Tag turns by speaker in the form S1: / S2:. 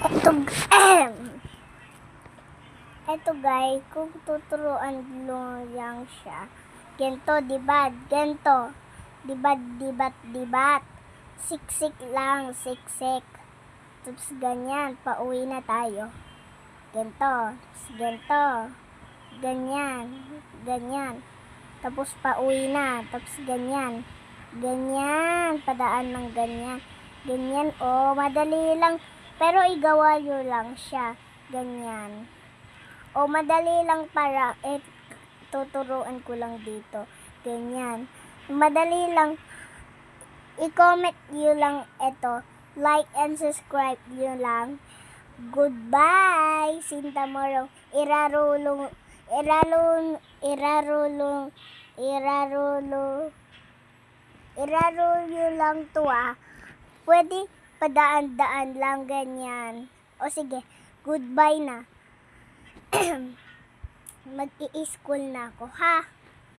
S1: Eto, eto guys, kung tuturuan mo lang siya, gento, dibat, gento, dibat, dibat, dibat, siksik lang, siksik, tapos ganyan, pauwi na tayo, gento, gento, ganyan, ganyan, tapos pauwi na, tapos ganyan, ganyan, padaan ng ganyan, ganyan, oh, madali lang, pero igawa nyo lang siya, ganyan. O madali lang para, tuturuan ko lang dito, ganyan. Madali lang, i-comment nyo lang ito, like and subscribe nyo lang. Goodbye, Sinta Morong, irarulong, irarulong lang to Pwede padaan-daan lang ganyan. O sige, goodbye na. Mag-i-school na ako, ha?